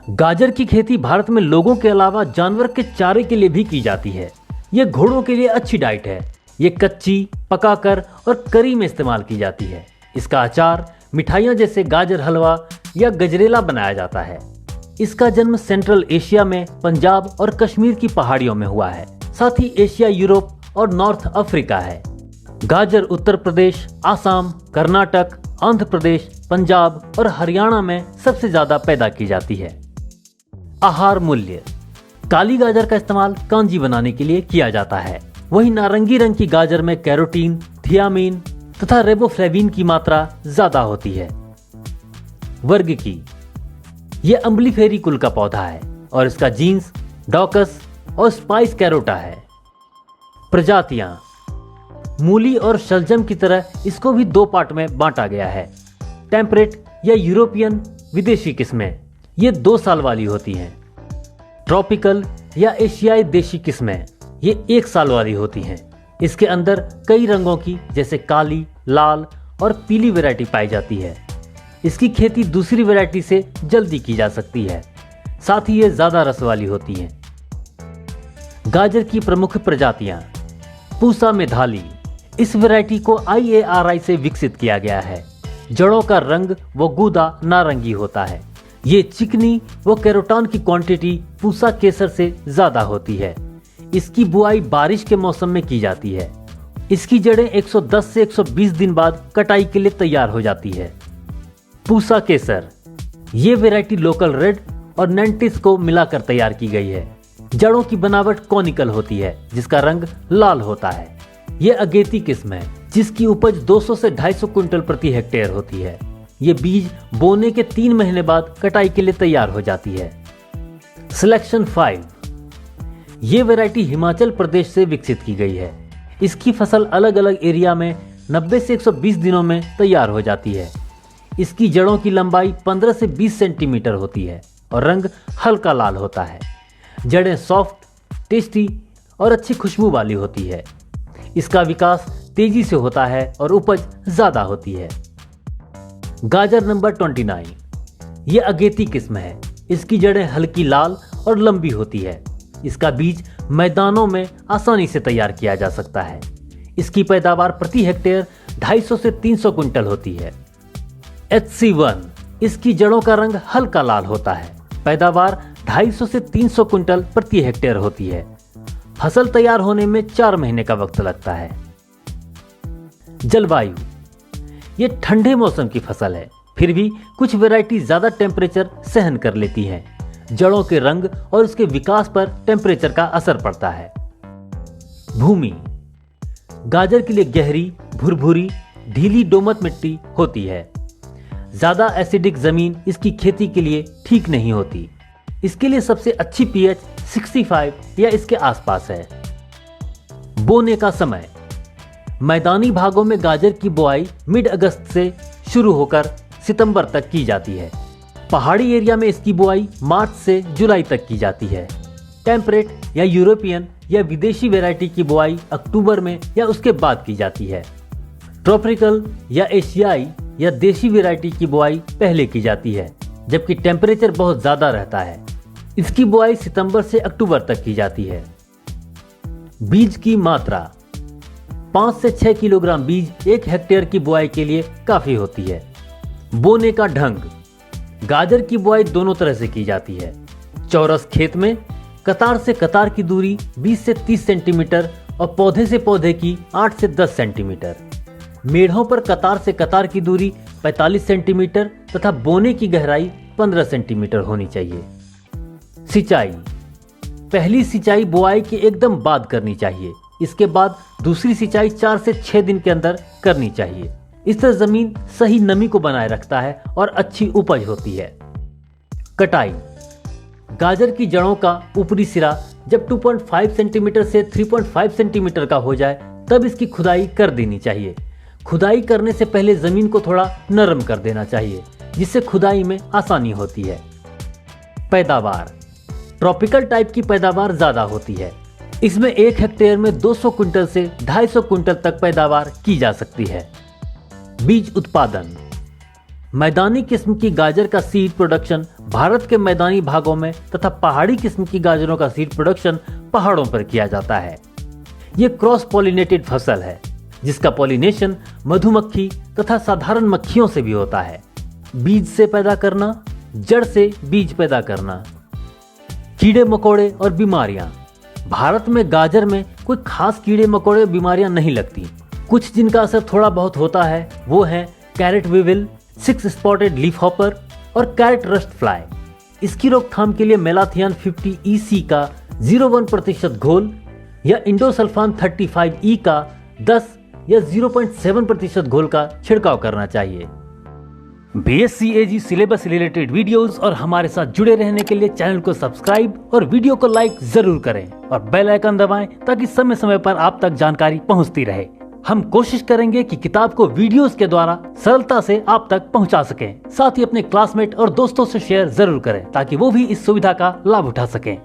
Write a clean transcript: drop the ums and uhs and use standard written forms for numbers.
गाजर की खेती भारत में लोगों के अलावा जानवर के चारे के लिए भी की जाती है। ये घोड़ों के लिए अच्छी डाइट है। ये कच्ची, पकाकर और करी में इस्तेमाल की जाती है। इसका अचार, मिठाइयाँ जैसे गाजर हलवा या गजरेला बनाया जाता है। इसका जन्म सेंट्रल एशिया में पंजाब और कश्मीर की पहाड़ियों में हुआ है। साथ ही एशिया, यूरोप और नॉर्थ अफ्रीका है। गाजर उत्तर प्रदेश, आसाम, कर्नाटक, आंध्र प्रदेश, पंजाब और हरियाणा में सबसे ज्यादा पैदा की जाती है। आहार मूल्य: काली गाजर का इस्तेमाल कांजी बनाने के लिए किया जाता है। वहीं नारंगी रंग की गाजर में कैरोटीन, थियामीन तथा रेबोफ्लेविन की मात्रा ज्यादा होती है। वर्ग की: यह अम्बलीफेरी कुल का पौधा है और इसका जीन्स डॉकस और स्पाइस कैरोटा है। प्रजातियां: मूली और शलजम की तरह इसको भी दो पार्ट में बांटा गया है। टेम्परेट या यूरोपियन विदेशी किस्में ये 2 साल वाली होती हैं। ट्रॉपिकल या एशियाई देशी किस्में ये 1 साल वाली होती हैं। इसके अंदर कई रंगों की जैसे काली, लाल और पीली वैरायटी पाई जाती है। इसकी खेती दूसरी वैरायटी से जल्दी की जा सकती है। साथ ही ये ज्यादा रस वाली होती हैं। गाजर की प्रमुख प्रजातियां: पूसा मेधाली, इस वैरायटी को IARI से विकसित किया गया है। जड़ों का रंग व गूदा नारंगी होता है। ये चिकनी व कैरोटान की क्वांटिटी पूसा केसर से ज्यादा होती है। इसकी बुआई बारिश के मौसम में की जाती है। इसकी जड़ें 110 से 120 दिन बाद कटाई के लिए तैयार हो जाती है। पूसा केसर, ये वैरायटी लोकल रेड और नैंटिस को मिलाकर तैयार की गई है। जड़ों की बनावट कॉनिकल होती है जिसका रंग लाल होता है। ये अगेती किस्म है जिसकी उपज 200 से 250 क्विंटल प्रति हेक्टेयर होती है। ये बीज बोने के 3 महीने बाद कटाई के लिए तैयार हो जाती है। सिलेक्शन 5, ये वैरायटी हिमाचल प्रदेश से विकसित की गई है। इसकी फसल अलग अलग एरिया में 90 से 120 दिनों में तैयार हो जाती है। इसकी जड़ों की लंबाई 15 से 20 सेंटीमीटर होती है और रंग हल्का लाल होता है। जड़ें सॉफ्ट, टेस्टी और अच्छी खुशबू वाली होती है। इसका विकास तेजी से होता है और उपज ज्यादा होती है। गाजर नंबर 29, ये अगेती किस्म है। इसकी जड़ें हल्की लाल और लंबी होती है। इसका बीज मैदानों में आसानी से तैयार किया जा सकता है। इसकी पैदावार प्रति हेक्टेयर 250 से 300 क्विंटल होती है। HC1, इसकी जड़ों का रंग हल्का लाल होता है। पैदावार 250 से 300 क्विंटल प्रति हेक्टेयर होती है। फसल तैयार होने में 4 महीने का वक्त लगता है। जलवायु: ये ठंडे मौसम की फसल है, फिर भी कुछ वैरायटी ज्यादा टेम्परेचर सहन कर लेती हैं। जड़ों के रंग और उसके विकास पर टेम्परेचर का असर पड़ता है। भूमि: गाजर के लिए गहरी, भुरभुरी, ढीली दोमट मिट्टी होती है। ज्यादा एसिडिक जमीन इसकी खेती के लिए ठीक नहीं होती। इसके लिए सबसे अच्छी pH 65 या इसके आसपास है। बोने का समय: मैदानी भागों में गाजर की बुआई मिड अगस्त से शुरू होकर सितंबर तक की जाती है। पहाड़ी एरिया में इसकी बुआई मार्च से जुलाई तक की जाती है। टेम्परेट या यूरोपियन या विदेशी वैरायटी की बुआई अक्टूबर में या उसके बाद की जाती है। ट्रॉपिकल या एशियाई या देशी वैरायटी की बुआई पहले की जाती है, जबकि टेम्परेचर बहुत ज्यादा रहता है। इसकी बुआई सितंबर से अक्टूबर तक की जाती है। बीज की मात्रा: 5 से 6 किलोग्राम बीज 1 हेक्टेयर की बुआई के लिए काफी होती है। बोने का ढंग: गाजर की बुआई दोनों तरह से की जाती है। चौरस खेत में कतार से कतार की दूरी 20 से 30 सेंटीमीटर और पौधे से पौधे की 8 से 10 सेंटीमीटर। मेढ़ों पर कतार से कतार की दूरी 45 सेंटीमीटर तथा बोने की गहराई 15 सेंटीमीटर होनी चाहिए। सिंचाई: पहली सिंचाई बुआई के एकदम बाद करनी चाहिए। इसके बाद दूसरी सिंचाई 4 से 6 दिन के अंदर करनी चाहिए। इस तरह जमीन सही नमी को बनाए रखता है और अच्छी उपज होती है। कटाई: गाजर की जड़ों का ऊपरी सिरा जब 2.5 सेंटीमीटर से 3.5 सेंटीमीटर का हो जाए तब इसकी खुदाई कर देनी चाहिए। खुदाई करने से पहले जमीन को थोड़ा नरम कर देना चाहिए जिससे खुदाई में आसानी होती है। पैदावार: ट्रॉपिकल टाइप की पैदावार ज्यादा होती है। इसमें 1 हेक्टेयर में 200 क्विंटल से 250 क्विंटल तक पैदावार की जा सकती है। बीज उत्पादन: मैदानी किस्म की गाजर का सीड प्रोडक्शन भारत के मैदानी भागों में तथा पहाड़ी किस्म की गाजरों का सीड प्रोडक्शन पहाड़ों पर किया जाता है। ये क्रॉस पॉलिनेटेड फसल है जिसका पॉलिनेशन मधुमक्खी तथा साधारण मक्खियों से भी होता है। बीज से पैदा करना, जड़ से बीज पैदा करना। कीड़े मकोड़े और बीमारियां। भारत में गाजर में कोई खास कीड़े मकोड़े बीमारियां नहीं लगती। कुछ जिनका असर थोड़ा बहुत होता है वो है carrot weevil, 6 spotted leaf hopper और कैरेट रस्ट फ्लाई। इसकी रोकथाम के लिए मेलाथियान 50 EC का 0.1% घोल या इंडोसल्फान 35E का 10 या 0.7% घोल का छिड़काव करना चाहिए। BSc AG syllabus related videos और हमारे साथ जुड़े रहने के लिए चैनल को सब्सक्राइब और वीडियो को लाइक जरूर करें और बेल आइकन दबाएं ताकि समय समय पर आप तक जानकारी पहुंचती रहे। हम कोशिश करेंगे कि किताब को वीडियोस के द्वारा सरलता से आप तक पहुंचा सकें। साथ ही अपने क्लासमेट और दोस्तों से शेयर जरूर करें ताकि वो भी इस सुविधा का लाभ उठा सकें।